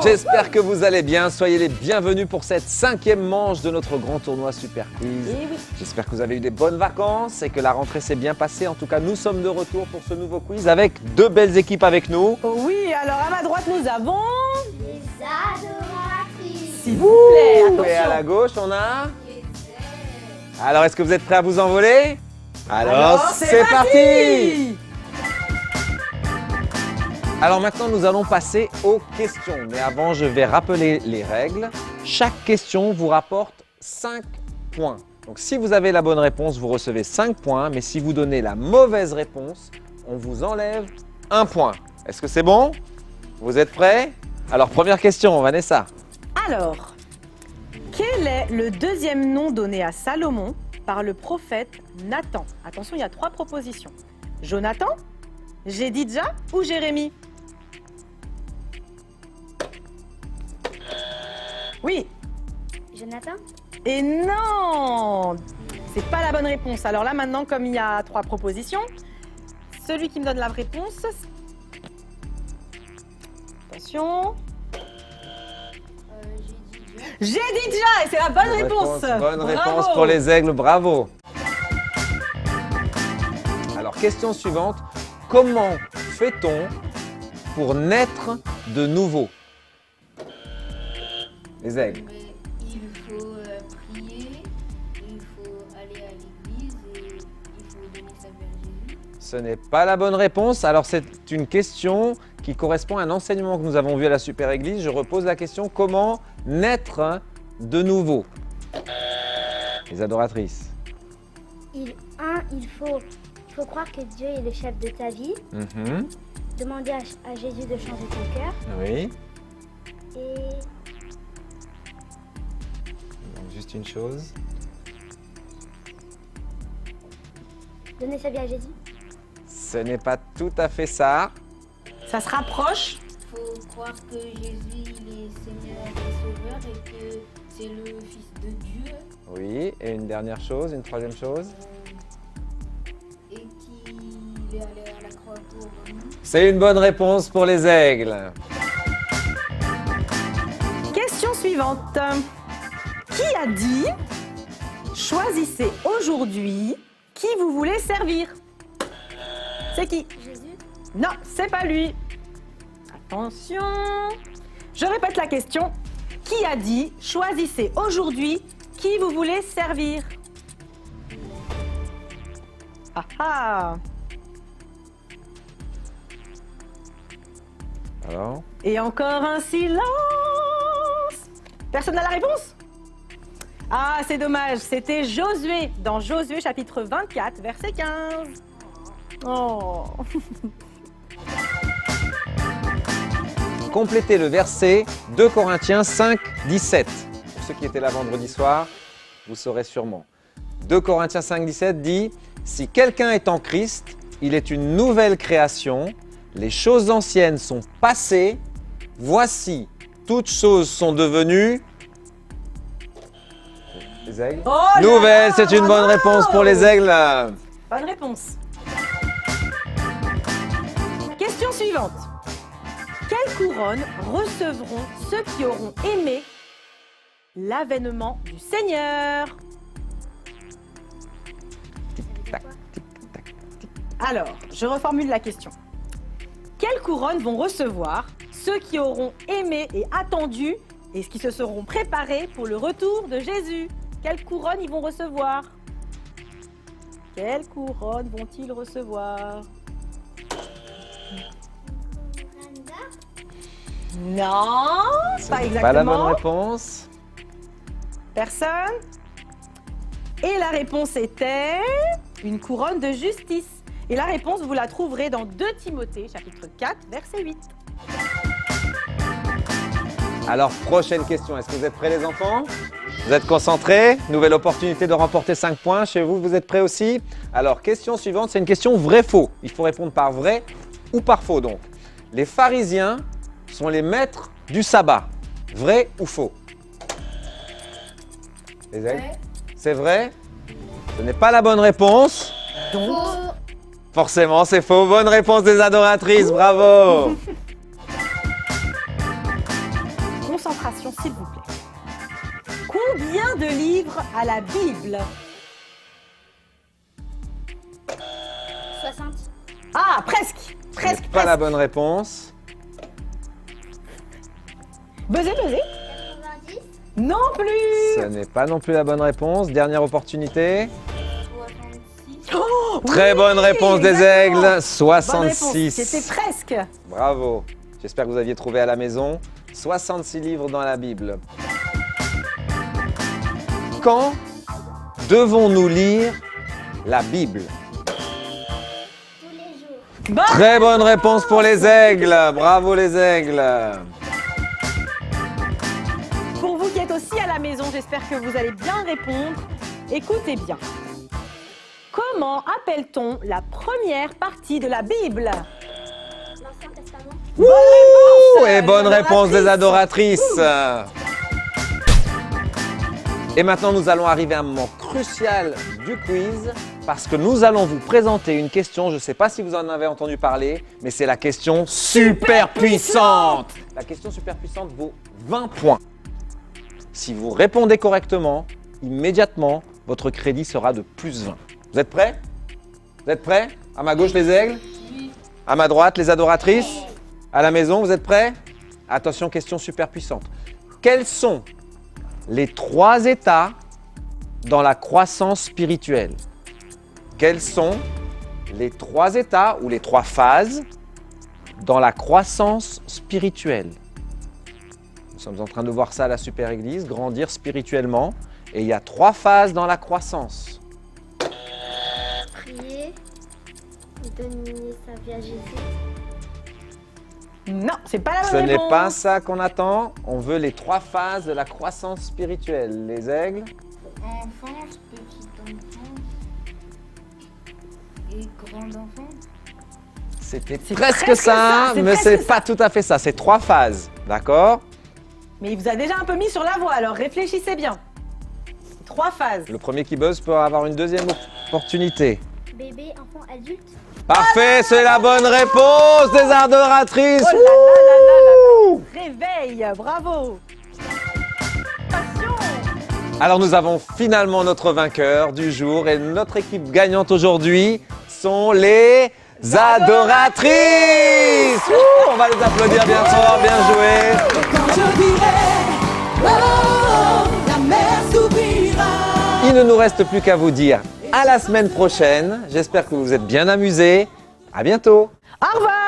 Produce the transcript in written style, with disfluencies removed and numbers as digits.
J'espère que vous allez bien. Soyez les bienvenus pour cette 5e manche de notre grand tournoi Super Quiz. Et oui. J'espère que vous avez eu des bonnes vacances et que la rentrée s'est bien passée. En tout cas, nous sommes de retour pour ce nouveau quiz avec 2 belles équipes avec nous. Oui, alors à ma droite, nous avons... Les adoratrices. S'il vous plaît, Et à la attention. gauche, on a... Alors, est-ce que vous êtes prêts à vous envoler? Alors, c'est parti! Alors maintenant, nous allons passer aux questions. Mais avant, je vais rappeler les règles. Chaque question vous rapporte 5 points. Donc si vous avez la bonne réponse, vous recevez 5 points. Mais si vous donnez la mauvaise réponse, on vous enlève 1 point. Est-ce que c'est bon? Vous êtes prêts? Alors, première question, Vanessa. Alors, quel est le deuxième nom donné à Salomon par le prophète Nathan? Attention, il y a 3 propositions. Jonathan, Jédidja ou Jérémie? Oui. Jonathan. Et non, c'est pas la bonne réponse. Alors là, maintenant, comme il y a 3 propositions, celui qui me donne la réponse... Attention. Jédidja, et c'est la bonne réponse. Bonne Bravo. réponse pour les aigles, bravo. Alors, question suivante. Comment fait-on pour naître de nouveau? Les aigles. Il faut prier, il faut aller à l'église et il faut donner sa vie à Jésus. Ce n'est pas la bonne réponse. Alors, c'est une question qui correspond à un enseignement que nous avons vu à la Super Église. Je repose la question, comment naître de nouveau? Les adoratrices. Il faut croire que Dieu est le chef de ta vie. Demander à Jésus de changer ton cœur. Oui. Et Donc, juste une chose. donner sa vie à Jésus. Ce n'est pas tout à fait ça. Ça se rapproche. Il faut croire que Jésus il est Seigneur et Sauveur et que c'est le Fils de Dieu Oui. Et une dernière chose, une troisième chose. et qu'il est allé à la croix pour nous. C'est une bonne réponse pour les aigles. Question suivante. Qui a dit « Choisissez aujourd'hui qui vous voulez servir » C'est qui? Jésus. Non, c'est pas lui. Attention. Je répète la question. Qui a dit « Choisissez aujourd'hui qui vous voulez servir » Ah ah. Alors? Et encore un silence. Personne n'a la réponse? Ah, c'est dommage. C'était Josué, dans Josué chapitre 24, verset 15. Oh. Complétez le verset 2 Corinthiens 5, 17. Pour ceux qui étaient là vendredi soir, vous saurez sûrement. 2 Corinthiens 5, 17 dit « Si quelqu'un est en Christ, il est une nouvelle création. Les choses anciennes sont passées. Voici, toutes choses sont devenues... » Les aigles? Oh là Nouvelle, là, c'est une bonne bravo. réponse pour les aigles. Bonne réponse. Question suivante. Quelle couronne recevront ceux qui auront aimé l'avènement du Seigneur? Tac, tic, tac. Alors, je reformule la question. Quelles couronnes vont recevoir ceux qui auront aimé et attendu et qui se seront préparés pour le retour de Jésus? Quelles couronnes ils vont recevoir? Quelles couronnes vont-ils recevoir? Non, pas exactement. Pas la bonne réponse. Personne? Et la réponse était une couronne de justice. Et la réponse, vous la trouverez dans 2 Timothée, chapitre 4, verset 8. Alors, prochaine question. Est-ce que vous êtes prêts les enfants? Vous êtes concentrés? Nouvelle opportunité de remporter 5 points. Chez vous, vous êtes prêts aussi? Alors, question suivante, c'est une question vrai-faux. Il faut répondre par vrai ou par faux donc. Les pharisiens sont les maîtres du sabbat. Vrai ou faux? Les aigles? Ouais. C'est vrai? Ce n'est pas la bonne réponse. Donc, Forcément, c'est faux. Bonne réponse des adoratrices. Bravo! s'il vous plaît. Combien de livres a la Bible? 60. Ah, presque. Presque, Pas presque. la bonne réponse. Buzzez. 90. Non plus. Ce n'est pas non plus la bonne réponse. Dernière opportunité. 66. Oh, Très oui, bonne réponse des exactement. aigles. Bonne réponse. 66. C'était presque. Bravo. J'espère que vous aviez trouvé à la maison. 66 livres dans la Bible. Quand devons-nous lire la Bible? Tous les jours. Bonne Très bonne réponse pour les aigles. Bravo les aigles. Pour vous qui êtes aussi à la maison, j'espère que vous allez bien répondre. Écoutez bien. Comment appelle-t-on la première partie de la Bible? L'Ancien Testament. Ouh, et bonne réponse des adoratrices. Et maintenant, nous allons arriver à un moment crucial du quiz parce que nous allons vous présenter une question. Je ne sais pas si vous en avez entendu parler, mais c'est la question super puissante. La question super puissante vaut 20 points. Si vous répondez correctement, immédiatement, votre crédit sera de plus 20. Vous êtes prêts? Vous êtes prêts? À ma gauche, les aigles. Oui. À ma droite, les adoratrices. À la maison, vous êtes prêts? Attention, question super puissante. Quels sont les 3 états dans la croissance spirituelle? Quels sont les 3 états ou les 3 phases dans la croissance spirituelle? Nous sommes en train de voir ça à la Super Église, grandir spirituellement. Et il y a 3 phases dans la croissance. Prier. Donner sa vie à Jésus. Non, c'est pas la Ce bonne n'est réponse. pas ça qu'on attend. On veut les 3 phases de la croissance spirituelle. Les aigles. Enfance, petite enfance et grande enfance. C'était C'est presque presque ça, ça, c'est mais presque c'est ça. pas tout à fait ça. C'est 3 phases, d'accord? Mais il vous a déjà un peu mis sur la voie, alors réfléchissez bien. 3 phases. Le premier qui buzz peut avoir une deuxième opportunité. Bébé, enfant, adulte. Parfait, c'est la bonne réponse des adoratrices. Oh là là là là là là. Réveil, bravo. Attention. Alors nous avons finalement notre vainqueur du jour et notre équipe gagnante aujourd'hui sont les adoratrices. Ouh, on va les applaudir bien fort, bien joué. Quand je dirai, oh, la mer s'ouvrira. Il ne nous reste plus qu'à vous dire à la semaine prochaine. J'espère que vous vous êtes bien amusés. À bientôt. Au revoir.